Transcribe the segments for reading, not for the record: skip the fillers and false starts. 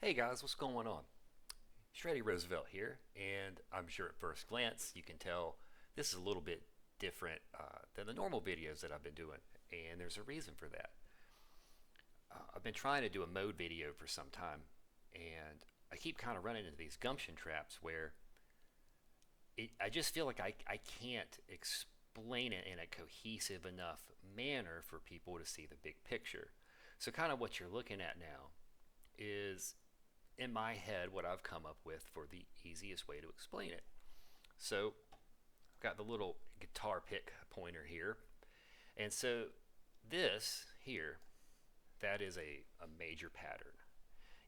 Hey guys, what's going on? Shreddy Roosevelt here, and I'm sure at first glance you can tell this is a little bit different than the normal videos that I've been doing, and there's a reason for that. I've been trying to do a mode video for some time, and I keep kind of running into these gumption traps where I just feel like I can't explain it in a cohesive enough manner for people to see the big picture. So, kind of what you're looking at now is in my head what I've come up with for the easiest way to explain it. So I've got the little guitar pick pointer here. And so this here, that is a major pattern.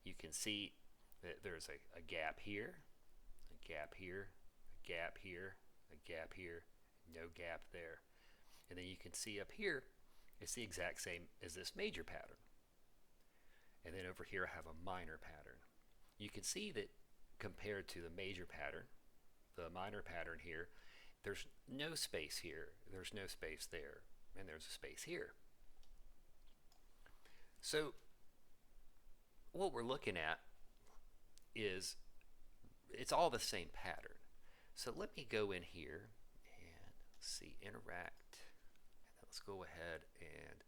You can see that there's a gap here, a gap here, a gap here, a gap here, no gap there. And then you can see up here, it's the exact same as this major pattern. And then over here I have a minor pattern. You can see that compared to the major pattern, the minor pattern here, there's no space here, there's no space there, and there's a space here. So what we're looking at is it's all the same pattern. So let me go in here and see interact, and then let's go ahead and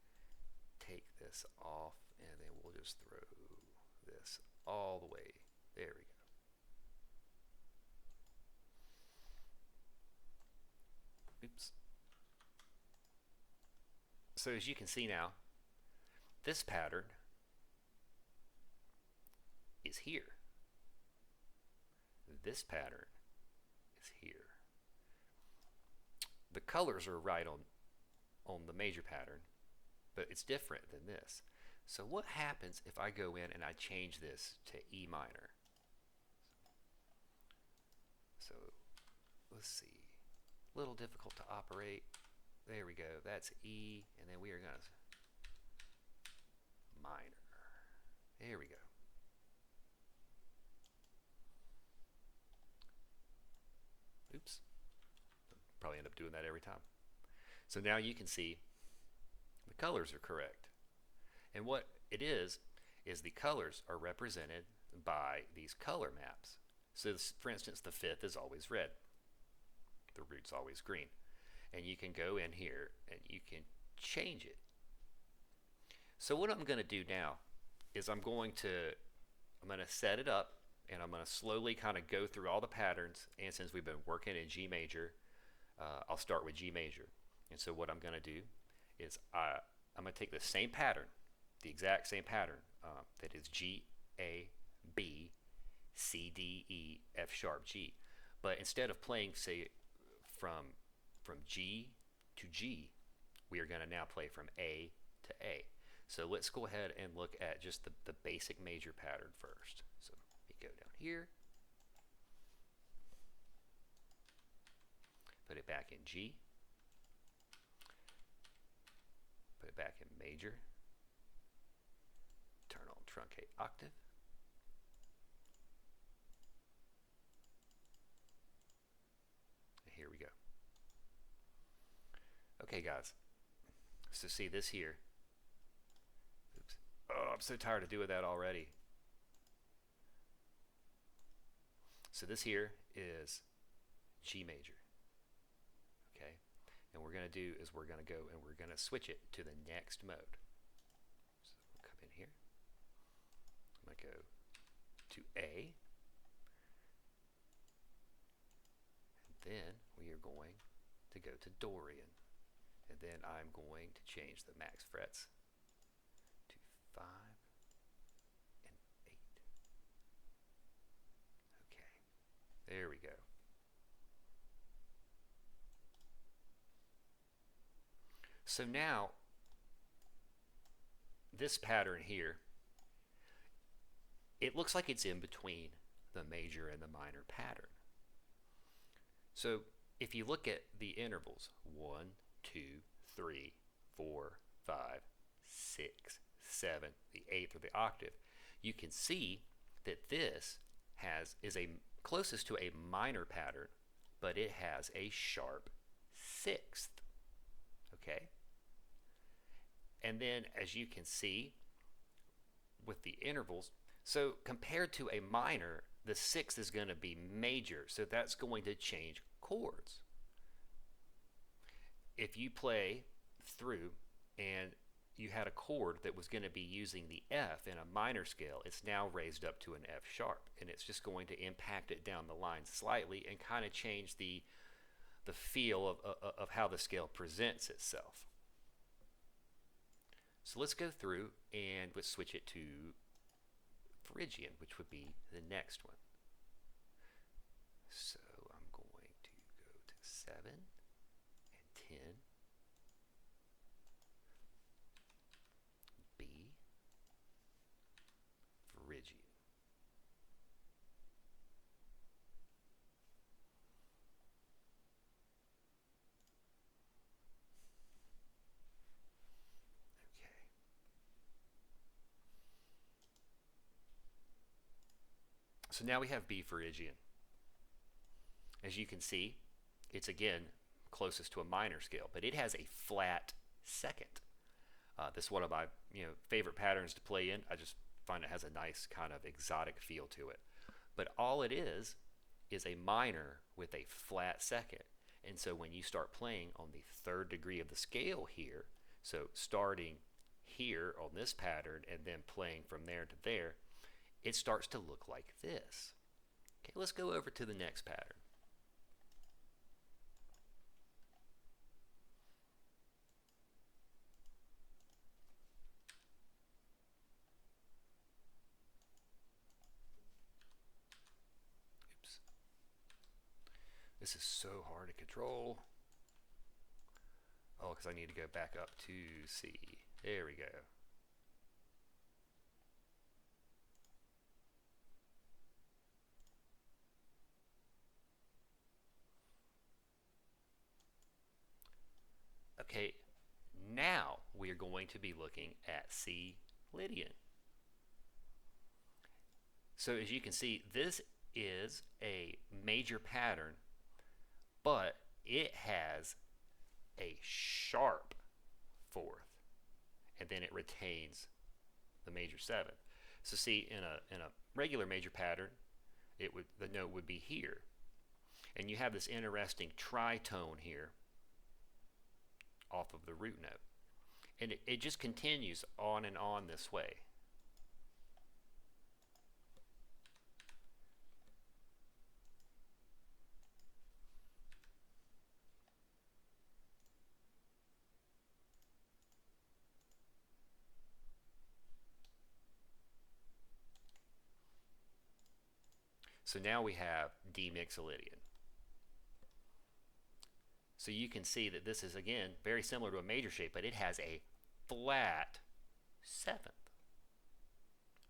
take this off, and then we'll just throw this all the way. There we go. Oops. So as you can see now, this pattern is here. This pattern is here. The colors are right on the major pattern, but it's different than this. So what happens if I go in and I change this to E minor? So let's see, a little difficult to operate. There we go, that's E, and then we are going to minor. There we go. Oops, probably end up doing that every time. So now you can see the colors are correct. And what it is the colors are represented by these color maps. So this, for instance, the fifth is always red. The root's always green. And you can go in here and you can change it. So what I'm going to do now is I'm going to set it up, and I'm going to slowly kind of go through all the patterns. And since we've been working in G major, I'll start with G major. And so what I'm going to do is I'm going to take the same pattern, the exact same pattern, that is G, A, B, C, D, E, F sharp, G. But instead of playing, say, from G to G, we are going to now play from A to A. So let's go ahead and look at just the basic major pattern first. So we go down here, put it back in G, put it back in major, turn on truncate octave, and here we go. Okay guys, so see this here. Oops. Oh, I'm so tired of doing that already. So this here is G major. Okay, and what we're going to do is we're going to go and we're going to switch it to the next mode. So we'll come in here. I'm going to go to A, and then we are going to go to Dorian, and then I'm going to change the max frets to 5 and 8. Okay, there we go. So now this pattern here, it looks like it's in between the major and the minor pattern. So if you look at the intervals, 1, 2, 3, 4, 5, 6, 7, the eighth or the octave, you can see that this is closest to a minor pattern, but it has a sharp sixth. Okay? And then as you can see with the intervals, So compared to a minor, the sixth is going to be major, so that's going to change chords. If you play through and you had a chord that was going to be using the F in a minor scale, it's now raised up to an F sharp, and it's just going to impact it down the line slightly and kind of change the feel of how the scale presents itself. So let's go through and let's switch it to Phrygian, which would be the next one. So I'm going to go to 7 and 10, B, Phrygian. Okay. So now we have B Phrygian. As you can see, it's again closest to a minor scale, but it has a flat second. This is one of my favorite patterns to play in. I just find it has a nice kind of exotic feel to it. But all it is a minor with a flat second. And so when you start playing on the third degree of the scale here, so starting here on this pattern and then playing from there to there, it starts to look like this. Okay, let's go over to the next pattern. Oops. This is so hard to control. Oh, because I need to go back up to C. There we go. Okay, now we are going to be looking at C Lydian. So as you can see, this is a major pattern, but it has a sharp fourth, and then it retains the major seventh. So see, in a regular major pattern, the note would be here, and you have this interesting tritone here off of the root note, and it just continues on and on this way. So now we have D Mixolydian. So you can see that this is, again, very similar to a major shape, but it has a flat seventh.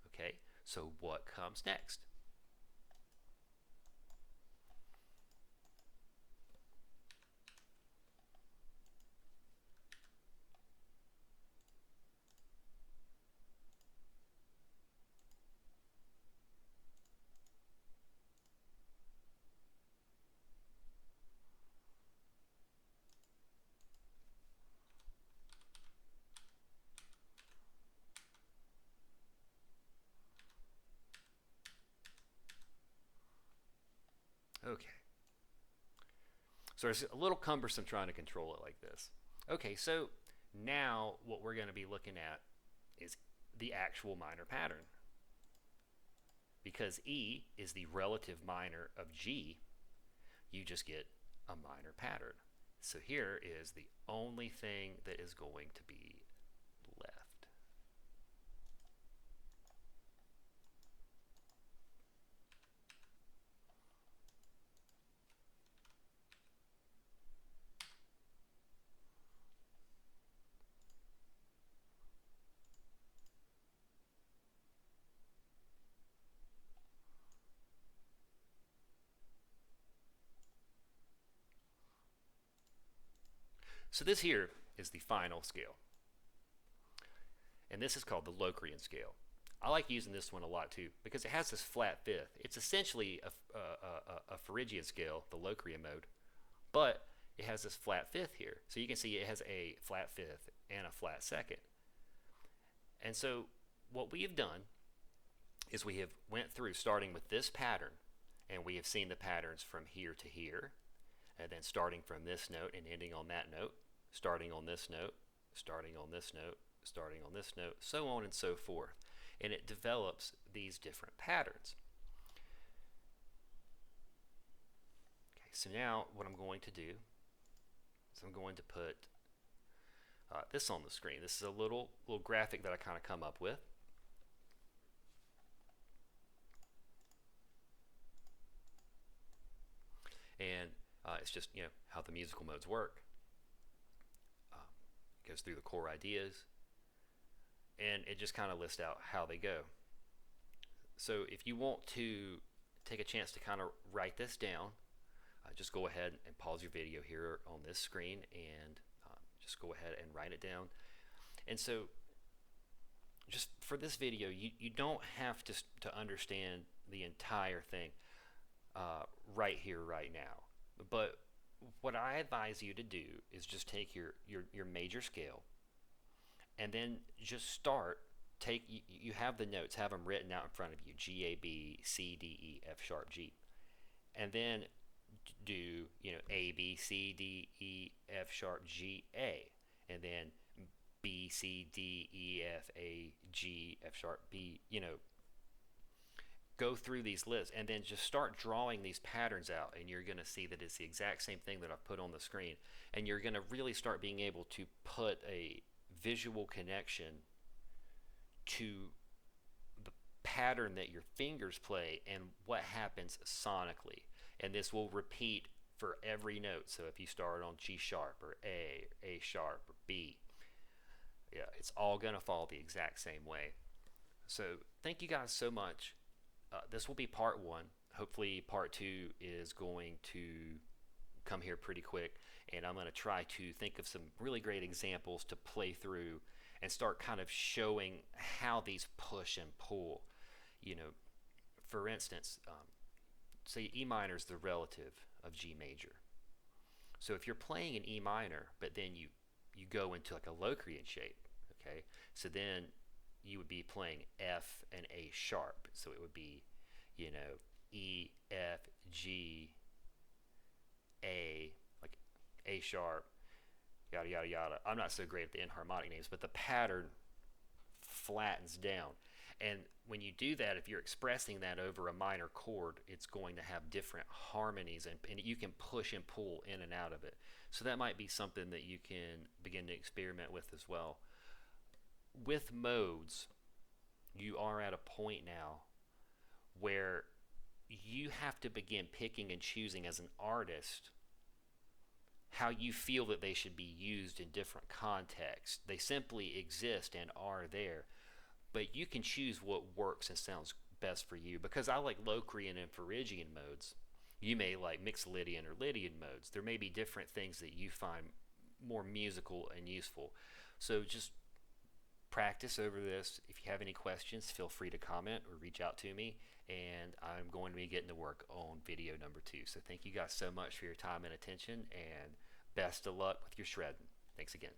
Okay, so what comes next? Okay. So it's a little cumbersome trying to control it like this. Okay, so now what we're going to be looking at is the actual minor pattern. Because E is the relative minor of G, you just get a minor pattern. So here is the only thing that is going to be left. So this here is the final scale. And this is called the Locrian scale. I like using this one a lot too because it has this flat fifth. It's essentially a Phrygian scale, the Locrian mode, but it has this flat fifth here. So you can see it has a flat fifth and a flat second. And so what we have done is we have went through starting with this pattern, and we have seen the patterns from here to here, and then starting from this note and ending on that note, starting on this note, starting on this note, starting on this note, so on and so forth. And it develops these different patterns. Okay, so now what I'm going to do is I'm going to put this on the screen. This is a little graphic that I kind of come up with. And it's just, you know, how the musical modes work. It goes through the core ideas, and it just kind of lists out how they go. So if you want to take a chance to kind of write this down, just go ahead and pause your video here on this screen and just go ahead and write it down. And so just for this video, you don't have to understand the entire thing right here, right now. But what I advise you to do is just take your major scale and then just start. You have the notes, have them written out in front of you: G, A, B, C, D, E, F sharp, G. And then do, you know, A, B, C, D, E, F sharp, G, A. And then B, C, D, E, F, A, G, F sharp, B, you know. Go through these lists and then just start drawing these patterns out, and you're going to see that it's the exact same thing that I've put on the screen, and you're going to really start being able to put a visual connection to the pattern that your fingers play and what happens sonically. And this will repeat for every note. So if you start on G sharp or A sharp or B, yeah, it's all going to fall the exact same way. So thank you guys so much. This will be part 1. Hopefully part 2 is going to come here pretty quick, and I'm going to try to think of some really great examples to play through and start kind of showing how these push and pull. You know, for instance, say E minor is the relative of G major. So if you're playing in E minor, but then you go into like a Locrian shape, okay? So then you would be playing F and A sharp. So it would be, you know, E, F, G, A, like A sharp, yada, yada, yada. I'm not so great at the enharmonic names, but the pattern flattens down. And when you do that, if you're expressing that over a minor chord, it's going to have different harmonies, and you can push and pull in and out of it. So that might be something that you can begin to experiment with as well. With modes, you are at a point now where you have to begin picking and choosing as an artist how you feel that they should be used in different contexts. They simply exist and are there, but you can choose what works and sounds best for you. Because I like Locrian and Phrygian modes, you may like Mixolydian or Lydian modes. There may be different things that you find more musical and useful. So just practice over this. If you have any questions, feel free to comment or reach out to me, and I'm going to be getting to work on video number 2. So thank you guys so much for your time and attention, and best of luck with your shredding. Thanks again.